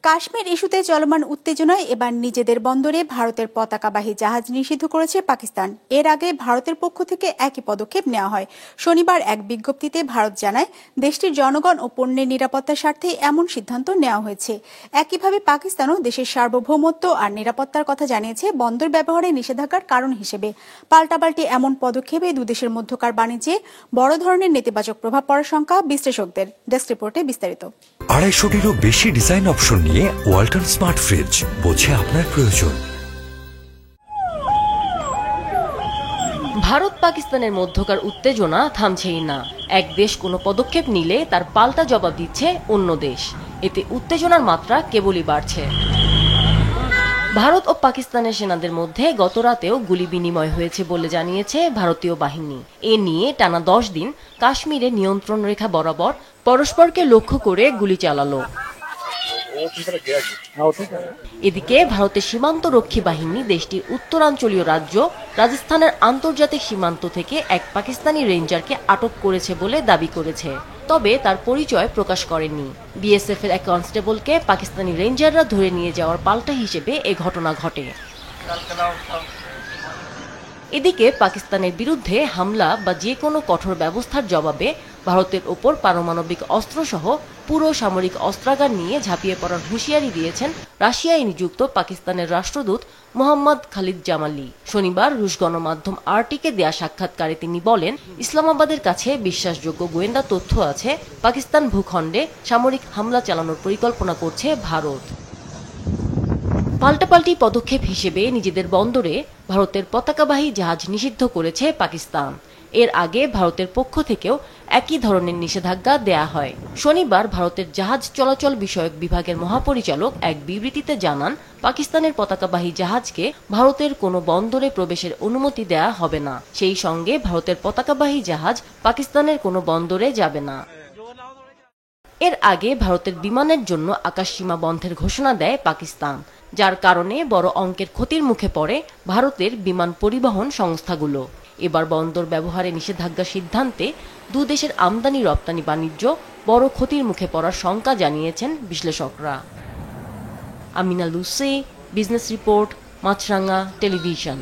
কাশ্মীর ইস্যুতে চলমান উত্তেজনায় এবার নিজেদের বন্দরে ভারতের পতাকাবাহী জাহাজ নিষিদ্ধ করেছে পাকিস্তান। এর আগে ভারতের পক্ষ থেকে একই পদক্ষেপ নেওয়া হয়। শনিবার এক বিজ্ঞপ্তিতে ভারত জানায় দেশটির জনগণ ও পণ্যের নিরাপত্তার স্বার্থে এমন সিদ্ধান্ত নেওয়া হয়েছে। একইভাবে পাকিস্তানও দেশের সার্বভৌমত্ব আর নিরাপত্তার কথা জানিয়েছে বন্দর ব্যবহারে নিষেধাজ্ঞার কারণ হিসেবে। পাল্টাপাল্টি এমন পদক্ষেপে দুদেশের মধ্যকার বাণিজ্যে বড় ধরনের নেতিবাচক প্রভাব পড়ার শঙ্কা বিশ্লেষকদের। ডেস্ক রিপোর্টে বিস্তারিত। 250-টিরও বেশি ডিজাইন অপশন নিয়ে ওয়ালটন স্মার্ট ফ্রিজ, বোঝে আপনার প্রয়োজন। ভারত পাকিস্তানের মধ্যকার উত্তেজনা থামছেই না। এক দেশ কোনো পদক্ষেপ নিলে তার পাল্টা জবাব দিচ্ছে অন্য দেশ। এতে উত্তেজনার মাত্রা কেবলই বাড়ছে। ভারত ও পাকিস্তানের সেনাদের মধ্যে গত রাতেও গুলি বিনিময় হয়েছে বলে জানিয়েছে ভারতীয় বাহিনী। এ নিয়ে টানা 10 দিন কাশ্মীরে নিয়ন্ত্রণ রেখা বরাবর পরস্পরকে লক্ষ্য করে গুলি চালালো। এদিকে ভারতের সীমান্ত রক্ষী বাহিনী দেশটির উত্তরাঞ্চলীয় রাজ্য রাজস্থানের আন্তর্জাতিক সীমান্ত থেকে এক পাকিস্তানি রেঞ্জারকে আটক করেছে বলে দাবি করেছে, তবে তার পরিচয় প্রকাশ করেনি। বিএসএফ এর এক কনস্টেবলকে পাকিস্তানি রেঞ্জাররা ধরে নিয়ে যাওয়ার পাল্টা হিসেবে এ ঘটনা ঘটে। এদিকে পাকিস্তানের বিরুদ্ধে হামলা বা যে কোনো কঠোর ব্যবস্থার জবাবে ভারতের ওপর পারমাণবিক অস্ত্রসহ পুরো সামরিক অস্ত্রাগার নিয়ে ঝাঁপিয়ে পড়ার হুঁশিয়ারি দিয়েছেন রাশিয়ায় নিযুক্ত পাকিস্তানের রাষ্ট্রদূত মোহাম্মদ খালিদ জামালি। শনিবার রুশ গণমাধ্যম আরটিকে দেয়া সাক্ষাৎকারে তিনি বলেন, ইসলামাবাদের কাছে বিশ্বাসযোগ্য গোয়েন্দা তথ্য আছে পাকিস্তান ভূখণ্ডে সামরিক হামলা চালানোর পরিকল্পনা করছে ভারত। পাল্টাপাল্টি পদক্ষেপ হিসেবে নিজেদের বন্দরে ভারতের পতাকাবাহী জাহাজ নিষিদ্ধ করেছে পাকিস্তান। এর আগে ভারতের পক্ষ থেকেও একই ধরনের নিষেধাজ্ঞা দেয়া হয়। শনিবার ভারতের জাহাজ চলাচল বিষয়ক বিভাগের মহাপরিচালক এক বিবৃতিতে জানান, পাকিস্তানের পতাকাবাহী জাহাজকে ভারতের কোনো বন্দরে প্রবেশের অনুমতি দেয়া হবে না। সেই সঙ্গে ভারতের পতাকাবাহী জাহাজ পাকিস্তানের কোনো বন্দরে যাবে না। এর আগে ভারতের বিমানের জন্য আকাশসীমা বন্ধের ঘোষণা দেয় পাকিস্তান, যার কারণে বড় অঙ্কের ক্ষতির মুখে পড়ে ভারতের বিমান পরিবহন সংস্থাগুলো। এবার বন্দর ব্যবহারে নিষেধাজ্ঞার সিদ্ধান্তে দুদেশের আমদানি রপ্তানি বাণিজ্য বড় ক্ষতির মুখে পড়ার শঙ্কা জানিয়েছেন বিশ্লেষকরা। আমিনা লুসি, বিজনেস রিপোর্ট, মাছরাঙা টেলিভিশন।